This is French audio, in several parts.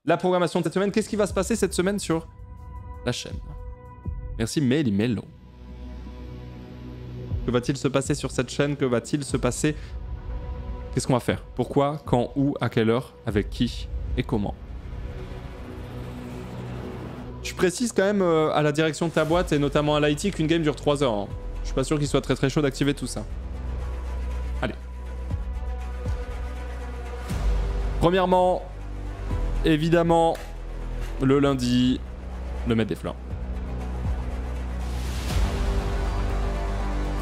la programmation de cette semaine. Qu'est-ce qui va se passer cette semaine sur la chaîne? Merci Melly Mello. Que va-t-il se passer sur cette chaîne? Que va-t-il se passer? Qu'est-ce qu'on va faire? Pourquoi? Quand? Où? À quelle heure? Avec qui? Et comment? Je précise quand même à la direction de ta boîte et notamment à l'IT qu'une game dure 3 heures. Hein. Je suis pas sûr qu'il soit très chaud d'activer tout ça. Allez. Premièrement, évidemment, le lundi, le Maître des Fleurs.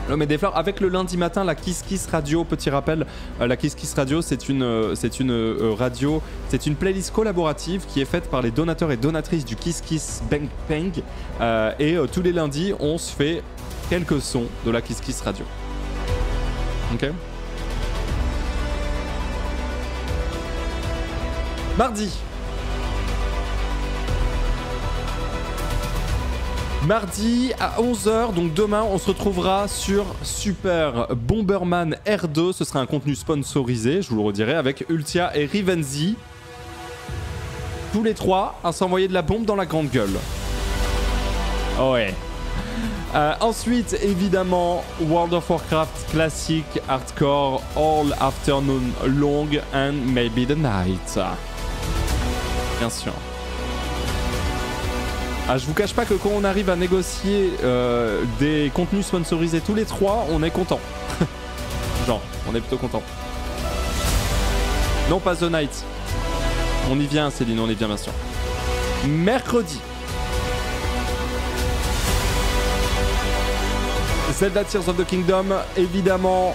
Le Maître des Fleurs avec le lundi matin, la Kiss Kiss Radio. Petit rappel, la Kiss Kiss Radio, c'est une radio, c'est une playlist collaborative qui est faite par les donateurs et donatrices du Kiss Kiss Bang Bang. Et tous les lundis, on se fait quelques sons de la Kiss Kiss Radio. Ok. Mardi à 11h, donc demain, on se retrouvera sur Super Bomberman R2. Ce sera un contenu sponsorisé, je vous le redirai, avec Ultia et Rivenzi. Tous les trois à s'envoyer de la bombe dans la grande gueule. Ouais. Ensuite, évidemment, World of Warcraft classique, hardcore, all afternoon long and maybe the night. Bien sûr. Ah, je vous cache pas que quand on arrive à négocier des contenus sponsorisés tous les trois, on est content. Genre, on est plutôt content. Non, pas The Night. On y vient, Céline, on y vient bien sûr. Mercredi. Zelda Tears of the Kingdom, évidemment,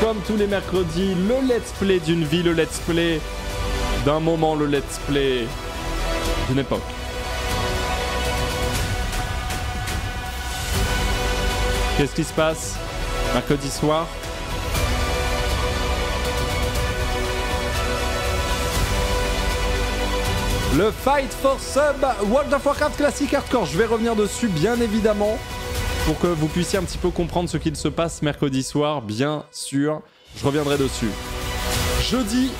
comme tous les mercredis, le let's play d'une vie, le let's play d'un moment, le let's play d'une époque. Qu'est-ce qui se passe mercredi soir? Le Fight for Sub World of Warcraft Classic Hardcore. Je vais revenir dessus, bien évidemment, pour que vous puissiez un petit peu comprendre ce qu'il se passe mercredi soir, bien sûr. Je reviendrai dessus. Jeudi,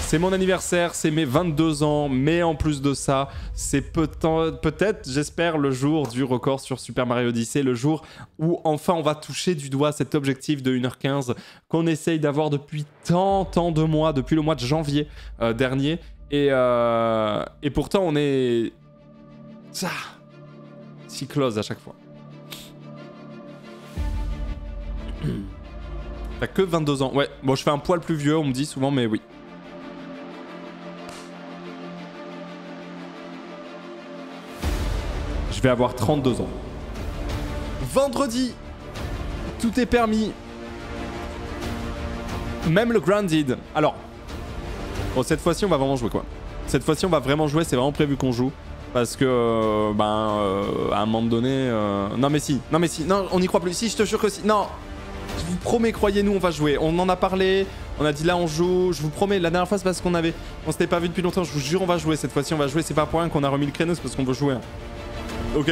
c'est mon anniversaire, c'est mes 22 ans, mais en plus de ça, c'est peut-être, j'espère, le jour du record sur Super Mario Odyssey, le jour où enfin on va toucher du doigt cet objectif de 1h15 qu'on essaye d'avoir depuis tant de mois, depuis le mois de janvier dernier, et pourtant on est si close à chaque fois. T'as que 22 ans, ouais, bon je fais un poil plus vieux, on me dit souvent, mais oui. Je vais avoir 32 ans. Vendredi, tout est permis. Même le Grounded. Alors, bon, cette fois-ci, on va vraiment jouer, quoi. Cette fois-ci, on va vraiment jouer. C'est vraiment prévu qu'on joue. Parce que, à un moment donné... Non, mais si. Non, on n'y croit plus. Si, je te jure que si. Non, je vous promets, croyez-nous, on va jouer. On en a parlé. On a dit là, on joue. Je vous promets, la dernière fois, c'est parce qu'on s'était pas vu depuis longtemps. Je vous jure, on va jouer. Cette fois-ci, on va jouer. C'est pas pour rien qu'on a remis le créneau, c'est parce qu'on veut jouer. Hein. Ok.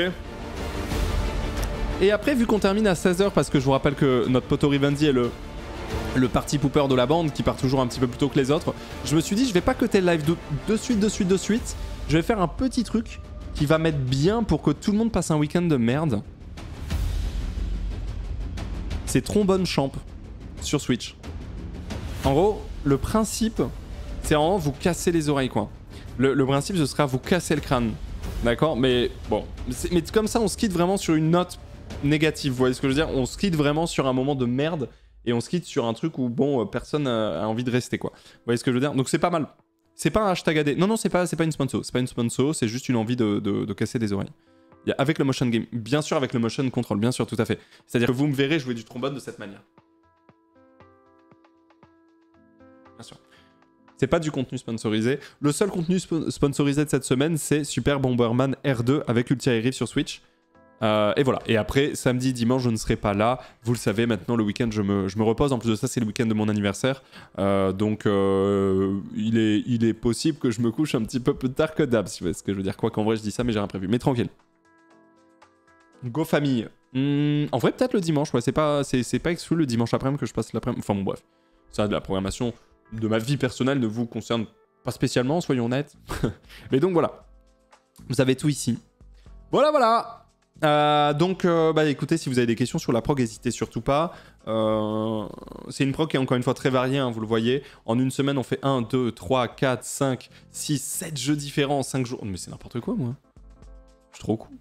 Et après, vu qu'on termine à 16h, parce que je vous rappelle que notre poteau Rivenzi est le party pooper de la bande, qui part toujours un petit peu plus tôt que les autres, je me suis dit, je vais pas cutter le live de suite. Je vais faire un petit truc qui va mettre bien pour que tout le monde passe un week-end de merde. C'est Trombone Champ sur Switch. En gros, le principe, c'est vraiment vous casser les oreilles, quoi. Le principe, ce sera vous casser le crâne. D'accord, mais bon, mais comme ça on se quitte vraiment sur une note négative, vous voyez ce que je veux dire? On se quitte vraiment sur un moment de merde et on se quitte sur un truc où bon, personne a envie de rester, quoi. Vous voyez ce que je veux dire? Donc c'est pas mal. C'est pas un hashtag AD. Non, c'est pas une sponsor. C'est pas une sponsor, c'est juste une envie de casser des oreilles. Avec le motion game, bien sûr, avec le motion control, bien sûr, tout à fait. C'est-à-dire que vous me verrez jouer du trombone de cette manière. Bien sûr. C'est pas du contenu sponsorisé. Le seul contenu sponsorisé de cette semaine, c'est Super Bomberman R2 avec Ultia et Rift sur Switch. Et voilà. Et après, samedi, dimanche, je ne serai pas là. Vous le savez, maintenant, le week-end, je me repose. En plus de ça, c'est le week-end de mon anniversaire. Donc, il est possible que je me couche un petit peu plus tard que d'hab, si vous voyez ce que je veux dire. Quoi qu'en vrai, je dis ça, mais j'ai rien prévu. Mais tranquille. Go famille. En vrai, peut-être le dimanche. Ouais, c'est pas exclu le dimanche après-midi que je passe l'après-midi. Enfin, bon, bref. Ça, de la programmation de ma vie personnelle ne vous concerne Pas spécialement, soyons honnêtes. Mais donc voilà. Vous avez tout ici. Voilà, voilà. Donc, bah écoutez, si vous avez des questions sur la prog, n'hésitez surtout pas. C'est une prog qui est encore une fois très variée, hein, vous le voyez. En une semaine, on fait 1, 2, 3, 4, 5, 6, 7 jeux différents en 5 jours. Mais c'est n'importe quoi, moi. Je suis trop cool.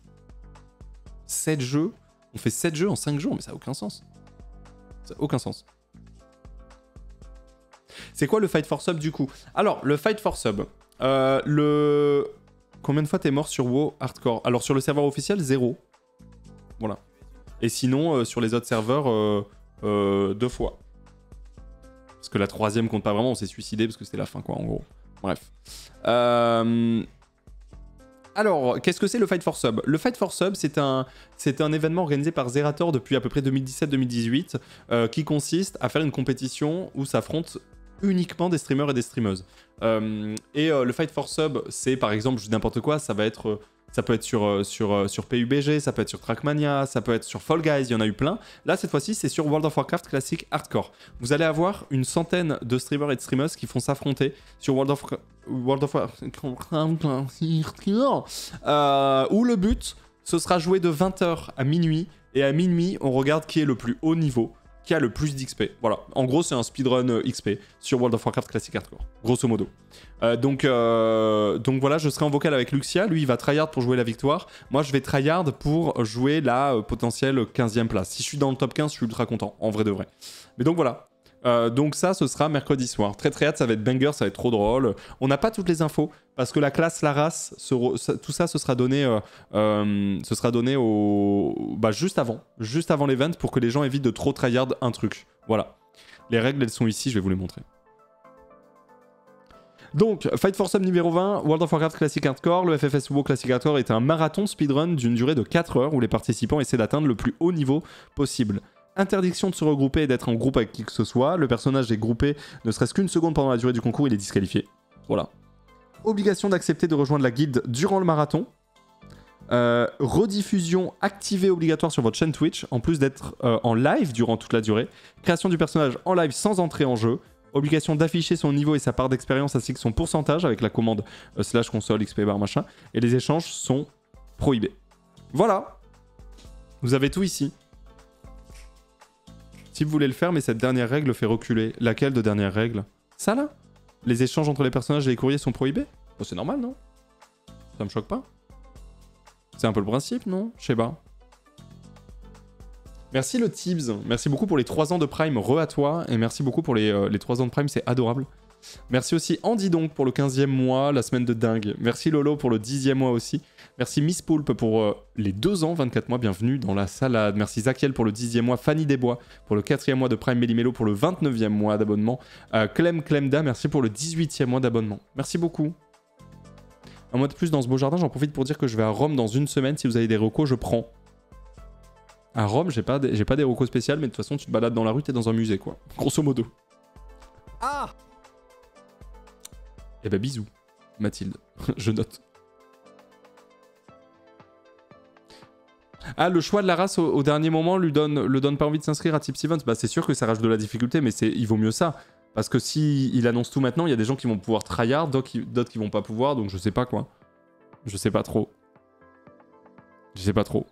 7 jeux. On fait 7 jeux en 5 jours, mais ça n'a aucun sens. Ça n'a aucun sens. C'est quoi le Fight for Sub du coup? Alors, le Fight for Sub. Combien de fois t'es mort sur WoW Hardcore? Alors, sur le serveur officiel, 0. Voilà. Et sinon, sur les autres serveurs, 2 fois. Parce que la 3e compte pas vraiment, on s'est suicidé parce que c'était la fin, quoi, en gros. Bref. Alors, qu'est-ce que c'est le Fight for Sub? Le Fight for Sub, c'est un événement organisé par Zerator depuis à peu près 2017-2018 qui consiste à faire une compétition où s'affrontent uniquement des streamers et des streameuses. Le Fight for Sub, c'est par exemple, je dis n'importe quoi, ça peut être sur PUBG, ça peut être sur Trackmania, ça peut être sur Fall Guys, il y en a eu plein. Là, cette fois-ci, c'est sur World of Warcraft Classic Hardcore. Vous allez avoir une centaine de streamers et de streameuses qui font s'affronter sur World of Warcraft où le but, ce sera jouer de 20h à minuit, et à minuit, on regarde qui est le plus haut niveau, qui a le plus d'XP. Voilà, en gros, c'est un speedrun XP sur World of Warcraft Classic Hardcore, grosso modo. Donc voilà, je serai en vocal avec Luxia. Lui, il va tryhard pour jouer la victoire. Moi, je vais tryhard pour jouer la potentielle 15e place. Si je suis dans le top 15, je suis ultra content, en vrai de vrai. Mais donc voilà. Donc ça, ce sera mercredi soir. Très très hâte, ça va être banger, ça va être trop drôle. On n'a pas toutes les infos, parce que la classe, la race, tout ça, ce sera donné, juste avant l'event, pour que les gens évitent de trop tryhard un truc. Voilà. Les règles, elles sont ici, je vais vous les montrer. Donc, Fight for Sub numéro 20, World of Warcraft Classic Hardcore. Le FFS WoW Classic Hardcore est un marathon speedrun d'une durée de 4 heures où les participants essaient d'atteindre le plus haut niveau possible. Interdiction de se regrouper et d'être en groupe avec qui que ce soit. Le personnage est groupé ne serait-ce qu'une seconde pendant la durée du concours, il est disqualifié. Voilà. Obligation d'accepter de rejoindre la guilde durant le marathon. Rediffusion activée obligatoire sur votre chaîne Twitch, en plus d'être en live durant toute la durée. Création du personnage en live sans entrer en jeu. Obligation d'afficher son niveau et sa part d'expérience ainsi que son pourcentage avec la commande /console XP bar machin. Et les échanges sont prohibés. Voilà. Vous avez tout ici. Si vous voulez le faire, mais cette dernière règle fait reculer. Laquelle de dernière règle? Ça là? Les échanges entre les personnages et les courriers sont prohibés? Oh, c'est normal, non? Ça me choque pas. C'est un peu le principe, non? Je sais pas. Merci le Tibbs. Merci beaucoup pour les 3 ans de Prime. Re à toi. Et merci beaucoup pour les 3 ans de Prime, c'est adorable. Merci aussi Andy donc pour le 15e mois, la semaine de dingue. Merci Lolo pour le 10e mois aussi. Merci Miss Poulpe pour les 2 ans, 24 mois, bienvenue dans la salade. Merci Zakiel pour le 10e mois, Fanny Desbois pour le 4e mois de Prime, Méli-Mélo pour le 29e mois d'abonnement. Clemda, merci pour le 18e mois d'abonnement. Merci beaucoup. Un mois de plus dans ce beau jardin, j'en profite pour dire que je vais à Rome dans une semaine. Si vous avez des recos, je prends. À Rome, j'ai pas des recos spéciales, mais de toute façon, tu te balades dans la rue, t'es dans un musée, quoi. Grosso modo. Ah! Eh ben bisous, Mathilde. Je note. Ah, le choix de la race au dernier moment le donne pas envie de s'inscrire à Tips Events. Bah c'est sûr que ça rajoute de la difficulté, mais il vaut mieux ça. Parce que si il annonce tout maintenant, il y a des gens qui vont pouvoir tryhard, d'autres qui vont pas pouvoir, donc je sais pas quoi. Je sais pas trop. Je sais pas trop.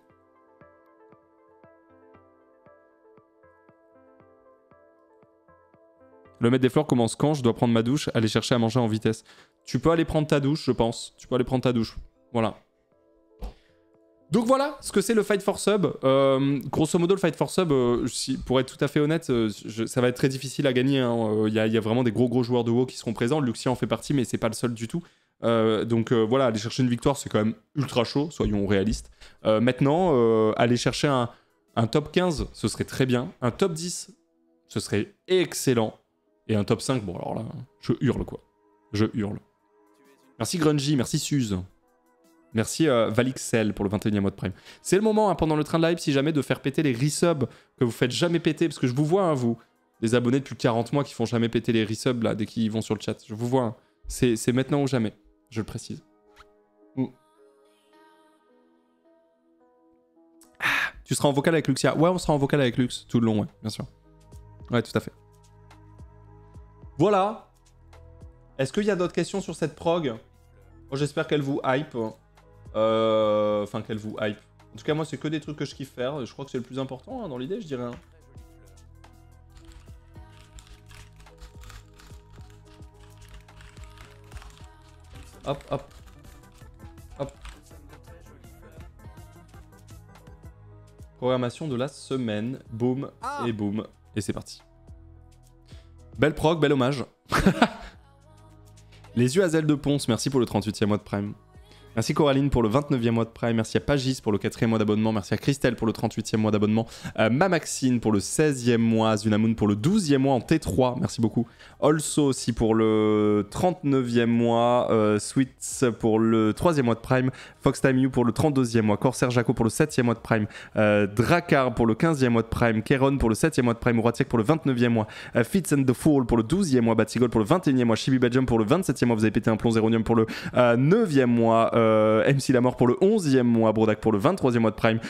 Le maître des fleurs commence quand? Je dois prendre ma douche, aller chercher à manger en vitesse. Tu peux aller prendre ta douche, je pense. Tu peux aller prendre ta douche. Voilà. Donc voilà ce que c'est le Fight for Sub. Grosso modo, le Fight for Sub, pour être tout à fait honnête, ça va être très difficile à gagner. Hein. Il y a vraiment des gros joueurs de WoW qui seront présents. Luxia en fait partie, mais c'est pas le seul du tout. Donc voilà, aller chercher une victoire, c'est quand même ultra chaud, soyons réalistes. Maintenant, aller chercher un top 15, ce serait très bien. Un top 10, ce serait excellent. Et un top 5, bon alors là, je hurle quoi. Je hurle. Merci Grungy, merci Suze. Merci Valixel pour le 21e mois de Prime. C'est le moment, hein, pendant le train de live, si jamais, de faire péter les resubs que vous faites jamais péter. Parce que je vous vois, hein, vous, des abonnés depuis 40 mois qui font jamais péter les resubs là, dès qu'ils vont sur le chat. Je vous vois. Hein. C'est maintenant ou jamais, je le précise. Ah, tu seras en vocal avec Luxia? Ouais, on sera en vocal avec Lux tout le long, ouais, bien sûr. Ouais, tout à fait. Voilà. Est-ce qu'il y a d'autres questions sur cette prog? Moi, j'espère qu'elle vous hype. Enfin, qu'elle vous hype. En tout cas, moi, c'est que des trucs que je kiffe faire. Je crois que c'est le plus important hein, dans l'idée, je dirais. Hein. Hop, hop. Hop. Programmation de la semaine. Boum et boum. Et c'est parti. Belle prog, bel hommage. Les yeux à Zelle de Ponce, merci pour le 38e mois de Prime. Merci Coraline pour le 29e mois de Prime. Merci à Pagis pour le 4e mois d'abonnement. Merci à Christelle pour le 38e mois d'abonnement. Mamaxine pour le 16e mois. Zunamoon pour le 12e mois en T3. Merci beaucoup. Also aussi pour le 39e mois. Sweets pour le 3e mois de Prime. Fox Time You pour le 32e mois. Corsair Jaco pour le 7e mois de Prime. Dracar pour le 15e mois de Prime. Keron pour le 7e mois de Prime. Uratiek pour le 29e mois. Fitz and the Fool pour le 12e mois. Batigol pour le 21e mois. Chibi Badjum pour le 27e mois. Vous avez pété un plomb Zéronium pour le 9e mois. MC Lamort pour le 11e mois, Brodak pour le 23e mois de Prime,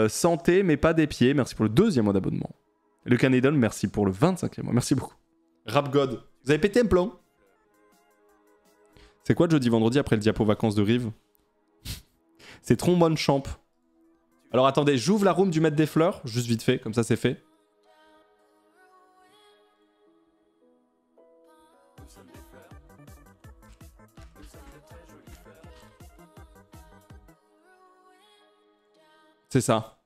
Santé mais pas des pieds, merci pour le 2e mois d'abonnement. Le Canadon, merci pour le 25e mois, merci beaucoup. Rap God, vous avez pété un plomb? C'est quoi jeudi vendredi après le diapo vacances de Rive? C'est Trombone Champ. Alors attendez, j'ouvre la room du Maître des Fleurs, juste vite fait, comme ça c'est fait. C'est ça.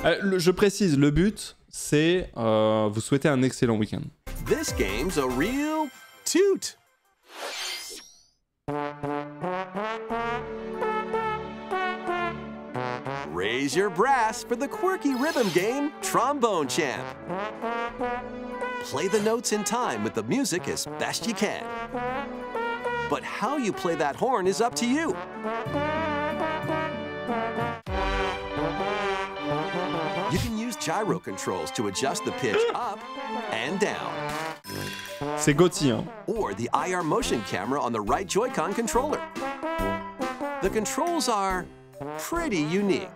Je précise, le but, c'est vous souhaiter un excellent week-end. This game's a real toot. Raise your brass for the quirky rhythm game, Trombone Champ. Play the notes in time with the music as best you can. But how you play that horn is up to you. You can use gyro controls to adjust the pitch up and down. C'est Gauthier. Hein. Or the IR motion camera on the right Joy-Con controller. The controls are pretty unique,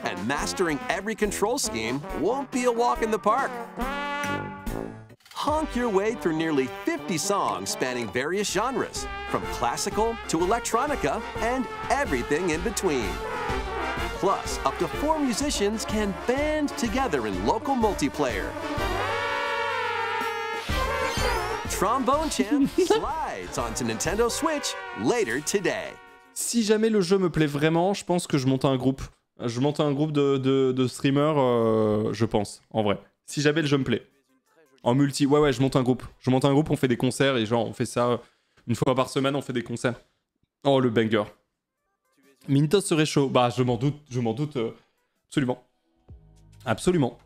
and mastering every control scheme won't be a walk in the park. Honk your way through nearly 50 songs spanning various genres, from classical to electronica and everything in between. Plus, up to 4 musicians can band together in local multiplayer. Trombone Champ slides onto Nintendo Switch later today. Si jamais le jeu me plaît vraiment, je pense que je monte un groupe. Je monte un groupe de streamers, je pense, en vrai. Si jamais le jeu me plaît. En multi, ouais, je monte un groupe. Je monte un groupe, on fait des concerts et genre, on fait ça une fois par semaine, on fait des concerts. Oh, le banger. Mintos serait chaud. Bah, je m'en doute, absolument. Absolument.